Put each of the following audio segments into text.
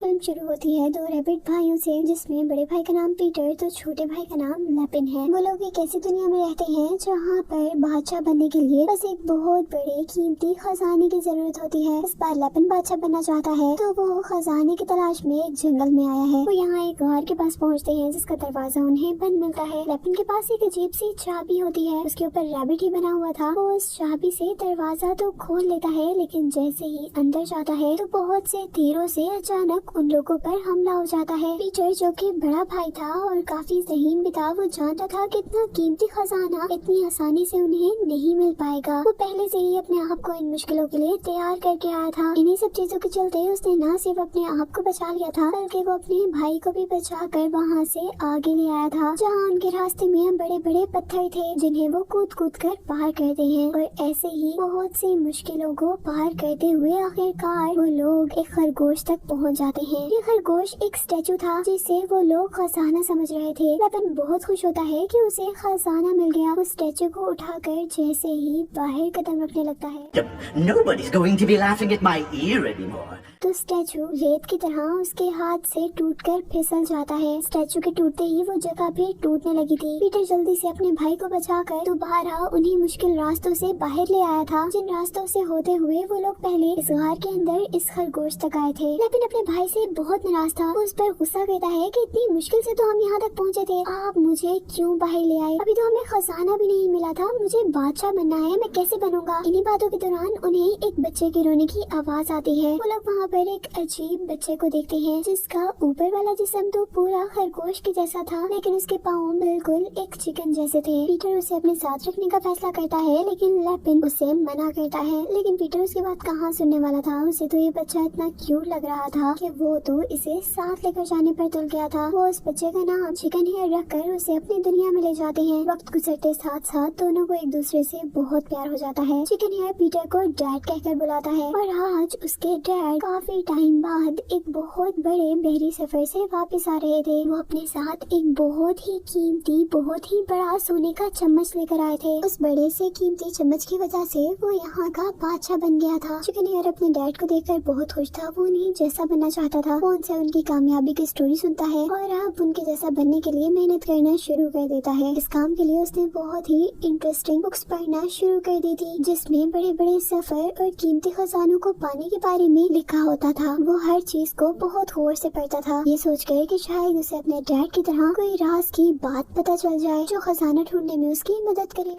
Film शुरू होती है दो रैबिट भाइयों से, जिसमें बड़े भाई का नाम पीटर तो छोटे भाई का नाम लैपिन है। वो लोग एक ऐसी दुनिया में रहते हैं जहाँ पर बादशाह बनने के लिए बस एक बहुत बड़े कीमती खजाने की जरूरत होती है। इस बार लैपिन बादशाह बनना चाहता है तो वो खजाने की तलाश में एक जंगल में आया है। वो यहाँ एक गार के पास पहुँचते हैं जिसका दरवाजा उन्हें बंद मिलता है। लैपिन के पास एक अजीब सी चाबी होती है, उसके ऊपर रैबिट ही बना हुआ था। वो उस चाबी से दरवाजा तो खोल लेता है, लेकिन जैसे ही अंदर जाता है तो बहुत से तीरों से अचानक उन लोगों पर हमला हो जाता है। पीटर जो कि बड़ा भाई था और काफी ज़हीन भी था, वो जानता था कि इतना कीमती खजाना इतनी आसानी से उन्हें नहीं मिल पाएगा। वो पहले से ही अपने आप को इन मुश्किलों के लिए तैयार करके आया था। इन्हीं सब चीजों के चलते उसने न सिर्फ अपने आप को बचा लिया था, बल्कि वो अपने भाई को भी बचा कर वहाँ से आगे ले आया था, जहाँ उनके रास्ते में बड़े बड़े पत्थर थे जिन्हें वो कूद कूद कर पार करते हैं। और ऐसे ही बहुत सी मुश्किलों को पार करते हुए आखिरकार वो लोग एक खरगोश तक पहुँच जाते हैं। ये खरगोश एक स्टैचू था जिसे वो लोग खजाना समझ रहे थे। लैपिन बहुत खुश होता है कि उसे खजाना मिल गया। वो स्टैचू को उठाकर जैसे ही बाहर कदम रखने लगता है Nobody's going to be laughing at my ear anymore. तो स्टैचू रेत की तरह उसके हाथ से टूटकर फिसल जाता है। स्टैचू के टूटते ही वो जगह भी टूटने लगी थी। पीटर जल्दी से अपने भाई को बचाकर दोबारा उन्हीं मुश्किल रास्तों से बाहर ले आया था, जिन रास्तों से होते हुए वो लोग पहले इस गार के अंदर इस खरगोश तक आए थे। लेकिन अपने भाई से बहुत नाराज था। वो उस पर गुस्सा करता है कि इतनी मुश्किल से तो हम यहाँ तक पहुँचे थे, आप मुझे क्यों बाहर ले आए? अभी तो हमें खजाना भी नहीं मिला था, मुझे बादशाह बनना है, मैं कैसे बनूंगा? इन्हीं बातों के दौरान उन्हें एक बच्चे के रोने की आवाज आती है। वो लोग वहाँ पर एक अजीब बच्चे को देखते हैं जिसका ऊपर वाला जिस्म तो पूरा खरगोश के जैसा था, लेकिन उसके पाँव बिल्कुल एक चिकन जैसे थे। पीटर उसे अपने साथ रखने का फैसला करता है, लेकिन लैपिन उसे मना करता है। लेकिन पीटर उसकी बात कहाँ सुनने वाला था। उसे तो ये बच्चा इतना क्यूट लग रहा था कि वो तो इसे साथ लेकर जाने पर तुल गया था। वो उस बच्चे का नाम चिकन हेयर रखकर उसे अपनी दुनिया में ले जाते हैं। वक्त गुजरते साथ साथ दोनों को एक दूसरे से बहुत प्यार हो जाता है। चिकन हेयर पीटर को डैड कहकर बुलाता है और आज उसके डैड काफी टाइम बाद एक बहुत बड़े बहरी सफर से वापस आ रहे थे। वो अपने साथ एक बहुत ही कीमती, बहुत ही बड़ा सोने का चम्मच लेकर आए थे। उस बड़े से कीमती चम्मच की वजह से वो यहाँ का बादशाह बन गया था। चिकन हेयर अपने डैड को देखकर बहुत खुश था। वो उन्हें जैसा बनना चाहता था। वो उनसे उनकी कामयाबी की स्टोरी सुनता है और अब उनके जैसा बनने के लिए मेहनत करना शुरू कर देता है। इस काम के लिए उसने बहुत ही इंटरेस्टिंग बुक्स पढ़ना शुरू कर दी थी, जिसमें बड़े बड़े सफर और कीमती खजानों को पाने के बारे में लिखा होता था। वो हर चीज को बहुत गौर से पढ़ता था, ये सोचकर कि शायद उसे अपने डैड की तरह कोई राज की बात पता चल जाए जो खजाना ढूंढने में उसकी मदद करे।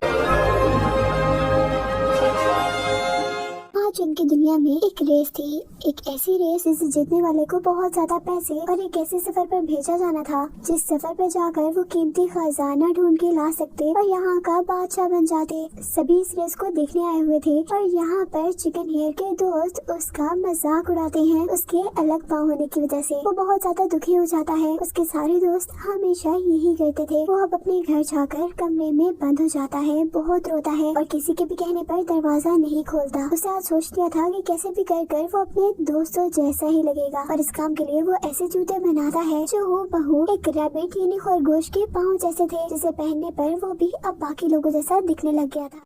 आज उनकी दुनिया में एक रेस थी, एक ऐसी रेस जिसे जीतने वाले को बहुत ज्यादा पैसे और एक ऐसे सफर पर भेजा जाना था जिस सफर पर जाकर वो कीमती खजाना ढूंढ के ला सकते और यहाँ का बादशाह बन जाते। सभी इस रेस को देखने आए हुए थे और यहाँ पर चिकन हेयर के दोस्त उसका मजाक उड़ाते हैं उसके अलग पाँव होने की वजह से। वो बहुत ज्यादा दुखी हो जाता है। उसके सारे दोस्त हमेशा यही करते थे। वो अब अपने घर जाकर कमरे में बंद हो जाता है, बहुत रोता है और किसी के भी कहने पर दरवाजा नहीं खोलता। उसे आज सोच लिया था कि कैसे भी कर वो अपने दोस्तों जैसा ही लगेगा और इस काम के लिए वो ऐसे जूते बनाता है जो हूबहू एक रैबिट यानी खरगोश के पाँव जैसे थे, जिसे पहनने पर वो भी अब बाकी लोगों जैसा दिखने लग गया था।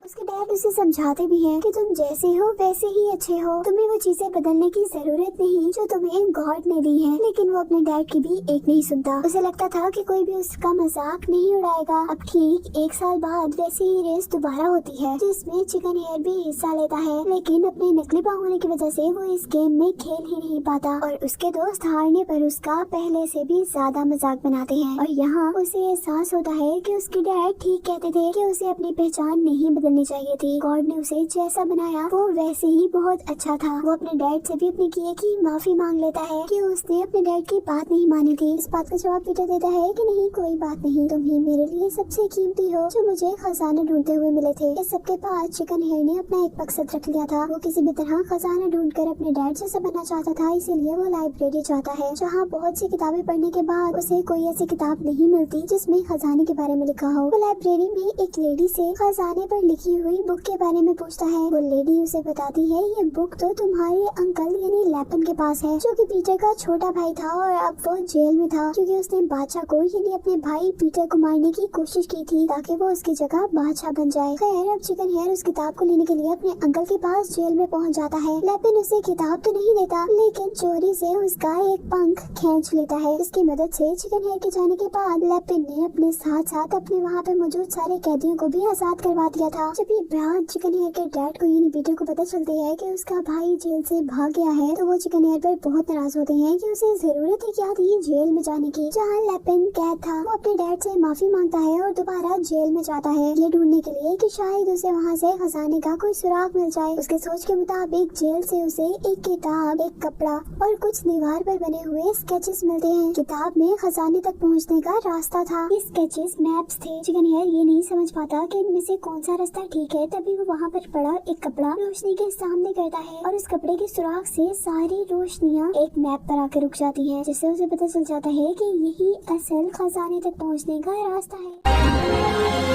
उसके डैड उसे समझाते भी हैं कि तुम जैसे हो वैसे ही अच्छे हो, तुम्हें वो चीजें बदलने की जरूरत नहीं जो तुम्हें गॉड ने दी है। लेकिन वो अपने डैड की भी एक नहीं सुनता। उसे लगता था कि कोई भी उसका मजाक नहीं उड़ाएगा। अब ठीक एक साल बाद वैसी ही रेस दोबारा होती है जिसमें चिकन हेयर भी हिस्सा लेता है, लेकिन अपने नकली पाँव होने की वजह से वो इस गेम में खेल ही नहीं पाता और उसके दोस्त हारने पर उसका पहले से भी ज्यादा मजाक बनाते हैं। और यहाँ उसे एहसास होता है कि उसके डैड ठीक कहते थे कि उसे अपनी पहचान नहीं बदलनी चाहिए थी। गॉड ने उसे जैसा बनाया वो वैसे ही बहुत अच्छा था। वो अपने डैड से भी अपने किए की माफी मांग लेता है कि उसने अपने डैड की बात नहीं मानी थी। इस बात का जवाब पीटर देता है कि नहीं, कोई बात नहीं, तुम ही मेरे लिए सबसे कीमती हो जो मुझे खजाना ढूंढते हुए मिले थे। इस सबके बाद चिकन हेयर ने अपना एक मकसद रख लिया था। वो किसी भी तरह खजाना ढूंढकर अपने डैड जैसा बनना चाहता था, इसीलिए वो लाइब्रेरी जाता है जहाँ बहुत सी किताबें पढ़ने के बाद उसे कोई ऐसी किताब नहीं मिलती जिसमें खजाने के बारे में लिखा हो। वो लाइब्रेरी में एक लेडी से खजाने पर लिखी रखी हुई बुक के बारे में पूछता है। वो लेडी उसे बताती है ये बुक तो तुम्हारे अंकल यानी लैपिन के पास है, जो कि पीटर का छोटा भाई था और अब वो जेल में था क्योंकि उसने बादशाह को यानी अपने भाई पीटर को मारने की कोशिश की थी ताकि वो उसकी जगह बादशाह बन जाए। खैर अब चिकन हेयर उस किताब को लेने के लिए अपने अंकल के पास जेल में पहुंच जाता है। लैपिन उसे किताब तो नहीं देता लेकिन चोरी से उसका एक पंख खींच लेता है। इसकी मदद से चिकन हेयर के जाने के बाद लैपिन ने अपने साथ साथ अपने वहाँ पे मौजूद सारे कैदियों को भी आजाद करवा दिया था। जब ये बात चिकन हेयर के डैड को यानी पीटर को पता चलती है कि उसका भाई जेल से भाग गया है तो वो चिकन हेयर पर बहुत नाराज होते हैं कि उसे जरूरत ही क्या थी जेल में जाने की जहाँ लैपिन कैद था। वो अपने डैड से माफी मांगता है और दोबारा जेल में जाता है ये ढूंढने के लिए कि शायद उसे वहाँ से खजाने का कोई सुराग मिल जाए। उसके सोच के मुताबिक जेल से उसे एक किताब, एक कपड़ा और कुछ दीवार पर बने हुए स्केचेस मिलते हैं। किताब में खजाने तक पहुँचने का रास्ता था। ये स्केचेस मैप्स थे। चिकन हेयर ये नहीं समझ पाता कि इनमें से कौन सा रास्ता ठीक है। तभी वो वहाँ पर पड़ा एक कपड़ा रोशनी के सामने करता है और उस कपड़े के सुराग से सारी रोशनियाँ एक मैप पर आकर रुक जाती हैं, जिससे उसे पता चल जाता है कि यही असल खजाने तक पहुँचने का रास्ता है।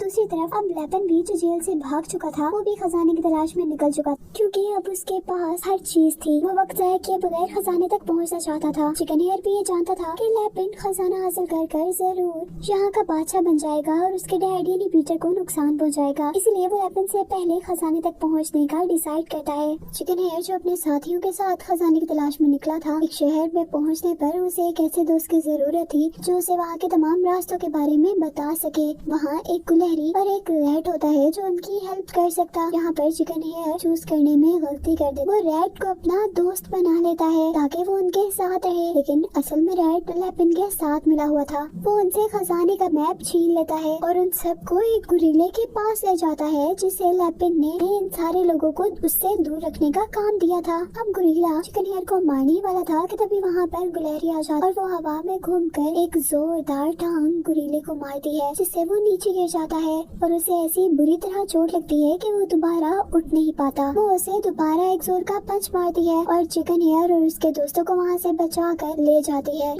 दूसरी तरफ अब लैपिन भी जो जेल से भाग चुका था वो भी खजाने की तलाश में निकल चुका क्योंकि अब उसके पास हर चीज थी। वो वक्त जाया किए बगैर खजाने तक पहुंचना चाहता था। चिकन हेयर भी ये जानता था कि लैपिन खजाना हासिल कर जरूर यहाँ का बादशाह बन जाएगा और उसके डैड यानी पीटर को नुकसान पहुंचाएगा। इसलिए वो लैपिन से पहले खजाने तक पहुँचने का डिसाइड करता है। चिकन हेयर जो अपने साथियों के साथ खजाने की तलाश में निकला था, एक शहर में पहुँचने पर उसे एक ऐसे दोस्त की जरूरत थी जो उसे वहाँ के तमाम रास्तों के बारे में बता सके। वहाँ एक गुलहरी और एक रैट होता है जो उनकी हेल्प कर सकता। यहाँ पर चिकन हेयर चूज करने में गलती कर दे। वो रैट को अपना दोस्त बना लेता है ताकि वो उनके साथ रहे, लेकिन असल में रैट लैपिन के साथ मिला हुआ था। वो उनसे खजाने का मैप छीन लेता है और उन सबको एक गुरीले के पास ले जाता है जिसे लैपिन ने इन सारे लोगों को उससे दूर रखने का काम दिया था। अब गुरीला चिकन हेयर को मारने वाला था कि तभी वहाँ पर गुलहरी आ जाती और वो हवा में घूमकर एक जोरदार टांग गुरीले को मारती है, जिससे वो नीचे गिर जाता है और उसे ऐसी बुरी तरह चोट लगती है कि वो दोबारा उठ नहीं पाता। वो उसे दोबारा एक जोर का पंच मारती है और चिकन हेयर और उसके दोस्तों को वहाँ से बचाकर ले जाती है।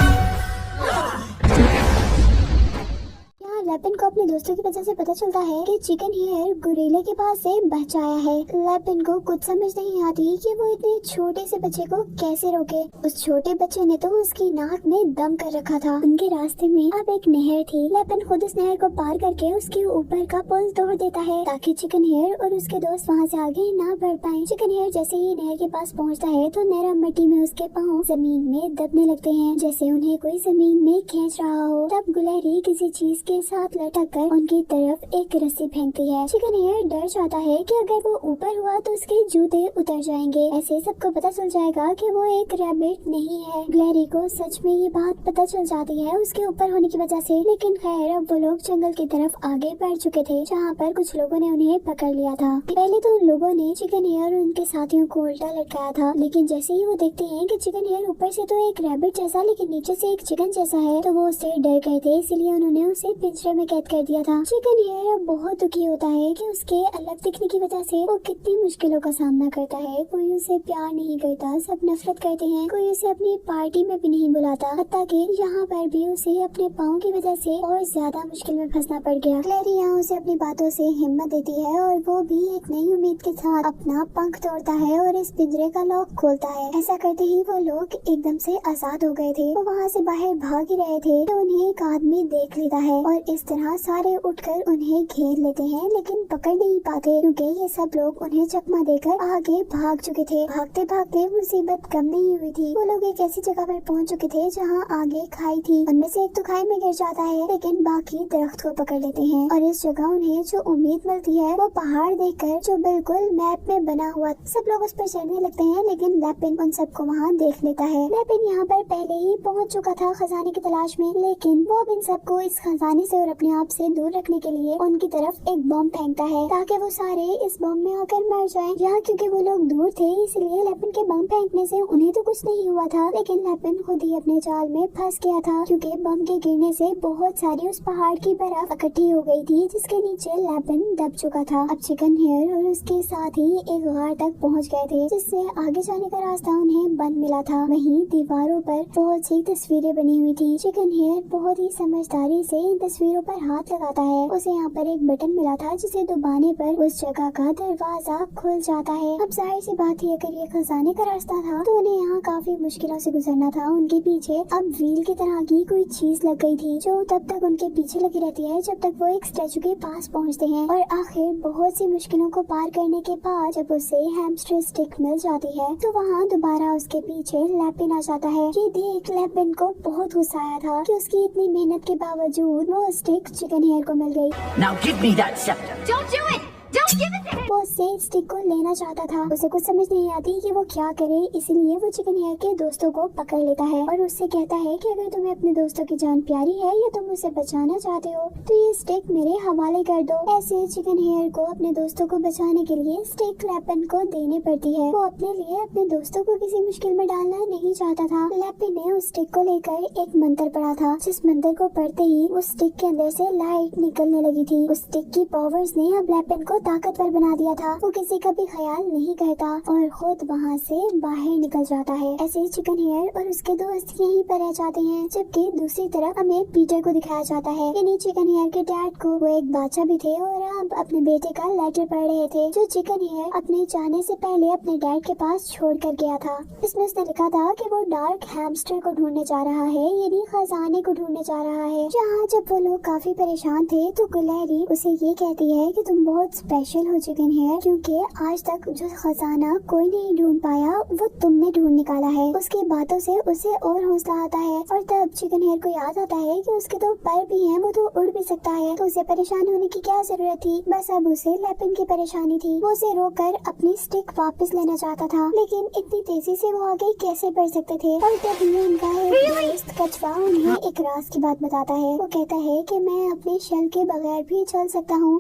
लैपिन को अपने दोस्तों की वजह से पता चलता है कि चिकन हेयर गुरीले के पास से बच आया है। लैपिन को कुछ समझ नहीं आती कि वो इतने छोटे से बच्चे को कैसे रोके। उस छोटे बच्चे ने तो उसकी नाक में दम कर रखा था। उनके रास्ते में अब एक नहर थी। लैपिन खुद उस नहर को पार करके उसके ऊपर का पुल तोड़ देता है ताकि चिकन हेयर और उसके दोस्त वहाँ से आगे ना बढ़ पाए। चिकन हेयर जैसे ही नहर के पास पहुँचता है तो नरम मिट्टी में उसके पाँव जमीन में दबने लगते हैं, जैसे उन्हें कोई जमीन में खींच रहा हो। तब गुलहरी किसी चीज के साथ लटक कर उनकी तरफ एक रस्सी फेंकती है। चिकन हेयर डर जाता है कि अगर वो ऊपर हुआ तो उसके जूते उतर जाएंगे। ऐसे सबको पता चल जाएगा कि वो एक रैबिट नहीं है। गुलहरी को सच में ये बात पता चल जाती है उसके ऊपर होने की वजह से, लेकिन खैर अब वो लोग जंगल की तरफ आगे बढ़ चुके थे जहाँ पर कुछ लोगों ने उन्हें पकड़ लिया था। पहले तो उन लोगों ने चिकन हेयर और उनके साथियों को उल्टा लटकाया था, लेकिन जैसे ही वो देखते हैं कि चिकन हेयर ऊपर से तो एक रैबिट जैसा लेकिन नीचे से एक चिकन जैसा है तो वो उससे डर गए थे, इसलिए उन्होंने उसे पिंजरे में कैद कर दिया था। चिकन हेयर बहुत दुखी होता है कि उसके अलग दिखने की वजह से वो कितनी मुश्किलों का सामना करता है। कोई उसे प्यार नहीं करता, सब नफरत करते हैं। कोई उसे अपनी पार्टी में भी नहीं बुलाता, हत्ता कि यहाँ पर भी उसे अपने पाँव की वजह से और ज्यादा मुश्किल में फंसना पड़ गया। क्लेरी यहाँ उसे अपनी बातों से हिम्मत देती है और वो भी एक नई उम्मीद के साथ अपना पंख तोड़ता है और इस पिंजरे का लॉक खोलता है। ऐसा करते ही वो लोग एकदम से आजाद हो गए थे। वो वहाँ से बाहर भाग ही रहे थे तो उन्हें एक आदमी देख लेता है और इस तरह सारे उठकर उन्हें घेर लेते हैं, लेकिन पकड़ नहीं पाते क्योंकि ये सब लोग उन्हें चकमा देकर आगे भाग चुके थे। भागते भागते मुसीबत कम नहीं हुई थी। वो लोग एक ऐसी जगह पर पहुंच चुके थे जहां आगे खाई थी। उनमें से एक तो खाई में गिर जाता है, लेकिन बाकी दरख्त को पकड़ लेते हैं और इस जगह उन्हें जो उम्मीद मिलती है वो पहाड़ देखकर जो बिल्कुल मैप में बना हुआ। सब लोग उस पर चढ़ने लगते हैं, लेकिन लैपिन उन सबको वहाँ देख लेता है। लैपिन यहाँ पर पहले ही पहुँच चुका था खजाने की तलाश में, लेकिन वो इन सबको इस खजाने से और अपने आप से दूर रखने के लिए उनकी तरफ एक बम फेंकता है ताकि वो सारे इस बम में आकर मर जाएं। यहाँ क्योंकि वो लोग दूर थे इसलिए लैपिन के बम फेंकने से उन्हें तो कुछ नहीं हुआ था, लेकिन लैपिन खुद ही अपने जाल में फंस गया था क्योंकि बम के गिरने से बहुत सारी उस पहाड़ की बर्फ इकट्ठी हो गई थी जिसके नीचे लैपिन दब चुका था। अब चिकन हेयर और उसके साथ ही एक गार तक पहुँच गए थे जिससे आगे जाने का रास्ता उन्हें बंद मिला था। वहीं दीवारों पर बहुत सी तस्वीरें बनी हुई थी। चिकन हेयर बहुत ही समझदारी से इन तस्वीरों हीरो पर हाथ लगाता है। उसे यहाँ पर एक बटन मिला था जिसे दबाने पर उस जगह का दरवाजा खुल जाता है। अब जाहिर सी बात है, अगर ये खजाने का रास्ता था तो उन्हें यहाँ काफी मुश्किलों से गुजरना था। उनके पीछे अब व्हील की तरह की कोई चीज लग गई थी जो तब तक उनके पीछे लगी रहती है जब तक वो एक स्टैचू के पास पहुँचते हैं। और आखिर बहुत सी मुश्किलों को पार करने के बाद जब उसे हैमस्टर स्टिक मिल जाती है तो वहाँ दोबारा उसके पीछे लैपिन आ जाता है। ये देख लैपिन को बहुत गुस्सा आया था कि उसकी इतनी मेहनत के बावजूद वो स्टिक चिकन हेयर को मिल गई। Now give me that scepter. Don't do it! Don't give it to him! वो उससे स्टिक को लेना चाहता था। उसे कुछ समझ नहीं आती कि वो क्या करे, इसीलिए वो चिकन हेयर के दोस्तों को पकड़ लेता है और उससे कहता है कि अगर तुम्हें अपने दोस्तों की जान प्यारी है या तुम उसे बचाना चाहते हो तो ये स्टिक मेरे हवाले कर दो। ऐसे चिकन हेयर को अपने दोस्तों को बचाने के लिए स्टिक लैपिन को देनी पड़ती है। वो अपने लिए अपने दोस्तों को किसी मुश्किल में डालना नहीं चाहता था। लैपिन ने उस स्टिक को लेकर एक मंत्र पढ़ा था, जिस मंत्र को पढ़ते ही उस स्टिक के अंदर से लाइट निकलने लगी थी। उस स्टिक की पावर्स ने अब लैपिन को ताकतवर बना दिया था। वो किसी का भी ख्याल नहीं करता और खुद वहाँ से बाहर निकल जाता है। ऐसे ही चिकन हेयर और उसके दोस्त यहीं पर रह जाते हैं, जबकि दूसरी तरफ हमें पीटर को दिखाया जाता है। यानी चिकन हेयर के डैड को वो एक बादशाह भी थे और अब अपने बेटे का लेटर पढ़ रहे थे जो चिकन हेयर अपने जाने से पहले अपने डैड के पास छोड़ कर गया था। इसमें उसने लिखा था कि वो डार्क हैमस्टर को ढूंढने जा रहा है, यानी खजाने को ढूंढने जा रहा है। जहाँ जब वो लोग काफी परेशान थे तो गुलैरी उसे ये कहती है कि तुम बहुत स्पेशल हो चिकन हेयर, क्योंकि आज तक जो खजाना कोई नहीं ढूंढ पाया वो तुमने ढूंढ निकाला है। उसकी बातों से उसे और हौसला आता है और तब चिकन हेयर को याद आता है कि उसके तो पैर भी हैं, वो तो उड़ भी सकता है, तो उसे परेशान होने की क्या जरूरत थी। बस अब उसे लैपिन की परेशानी थी। वो उसे रोककर अपनी स्टिक वापस लेना चाहता था, लेकिन इतनी तेजी से वो आगे कैसे बढ़ सकते थे। और तभी उनका एक दोस्त कछुआ उन्हें एक राज की बात बताता है। वो कहता है कि मैं अपने शेल के बगैर भी चल सकता हूँ।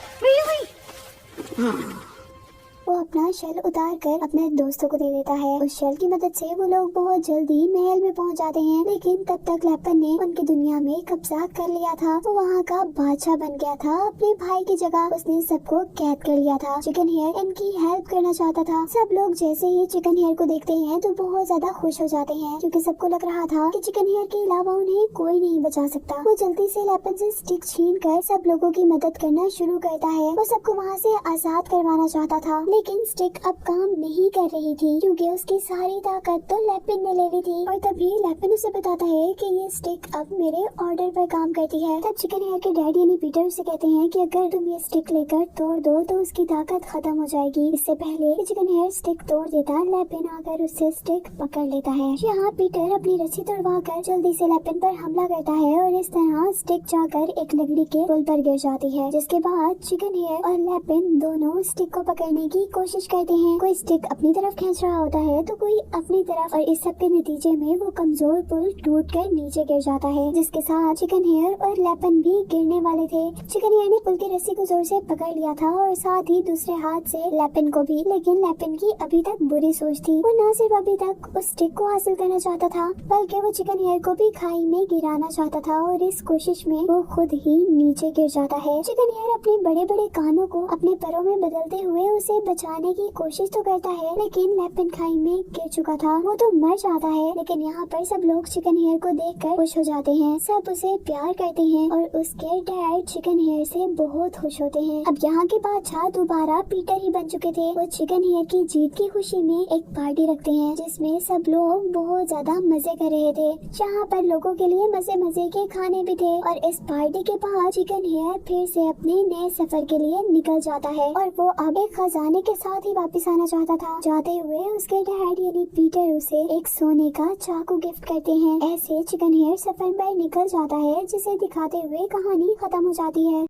वो अपना शेल उतार कर अपने दोस्तों को दे देता है। उस शेल की मदद से वो लोग बहुत जल्दी महल में पहुंच जाते हैं, लेकिन तब तक लैपिन ने उनकी दुनिया में कब्जा कर लिया था। वो वहाँ का बादशाह बन गया था। अपने भाई की जगह उसने सबको कैद कर लिया था। चिकन हेयर इनकी हेल्प करना चाहता था। सब लोग जैसे ही चिकन हेयर को देखते हैं तो बहुत ज्यादा खुश हो जाते हैं, क्योंकि सबको लग रहा था कि चिकन हेयर के अलावा उन्हें कोई नहीं बचा सकता। वो जल्दी से लैपिन से स्टिक छीन कर सब लोगों की मदद करना शुरू करता है। वो सबको वहाँ से आजाद करवाना चाहता था, लेकिन स्टिक अब काम नहीं कर रही थी क्योंकि उसकी सारी ताकत तो लैपिन ने ले ली थी। और तभी लैपिन उसे बताता है कि ये स्टिक अब मेरे ऑर्डर पर काम करती है। तब चिकन हेयर के डैड यानी पीटर उसे कहते हैं कि अगर तुम ये स्टिक लेकर तोड़ दो तो उसकी ताकत खत्म हो जाएगी। इससे पहले कि चिकन हेयर स्टिक तोड़ देता, लैपिन आकर उससे स्टिक पकड़ लेता है। यहाँ पीटर अपनी रस्सी तोड़वा कर जल्दी से लैपिन पर हमला करता है और इस तरह स्टिक जाकर एक लकड़ी के पुल पर गिर जाती है, जिसके बाद चिकन हेयर और लैपिन दोनों स्टिक को पकड़ने की कोशिश करते हैं। कोई स्टिक अपनी तरफ खींच रहा होता है तो कोई अपनी तरफ, और इस सब के नतीजे में वो कमजोर पुल टूटकर नीचे गिर जाता है, जिसके साथ चिकन हेयर और लैपिन भी गिरने वाले थे। चिकन हेयर ने पुल की रस्सी को जोर से पकड़ लिया था और साथ ही दूसरे हाथ से लैपिन को भी, लेकिन लैपिन की अभी तक बुरी सोच थी। वो न सिर्फ अभी तक उस स्टिक को हासिल करना चाहता था बल्कि वो चिकन हेयर को भी खाई में गिराना चाहता था, और इस कोशिश में वो खुद ही नीचे गिर जाता है। चिकन हेयर अपने बड़े बड़े कानों को अपने पैरों में बदलते हुए उसे बचाने की कोशिश तो करता है, लेकिन लैपिन खाई में गिर चुका था। वो तो मर जाता है, लेकिन यहाँ पर सब लोग चिकन हेयर को देखकर खुश हो जाते हैं। सब उसे प्यार करते हैं और उसके डैड चिकन हेयर से बहुत खुश होते हैं। अब यहाँ के बादशाह दोबारा पीटर ही बन चुके थे। वो चिकन हेयर की जीत की खुशी में एक पार्टी रखते हैं, जिसमें सब लोग बहुत ज्यादा मजे कर रहे थे। यहाँ पर लोगों के लिए मजे मजे के खाने भी थे, और इस पार्टी के बाद चिकन हेयर फिर से अपने नए सफर के लिए निकल जाता है और वो अब एक खजाने के साथ ही वापस आना चाहता था। जाते हुए उसके डैड यानी पीटर उसे एक सोने का चाकू गिफ्ट करते हैं। ऐसे चिकन हेयर सफर पर निकल जाता है, जिसे दिखाते हुए कहानी खत्म हो जाती है।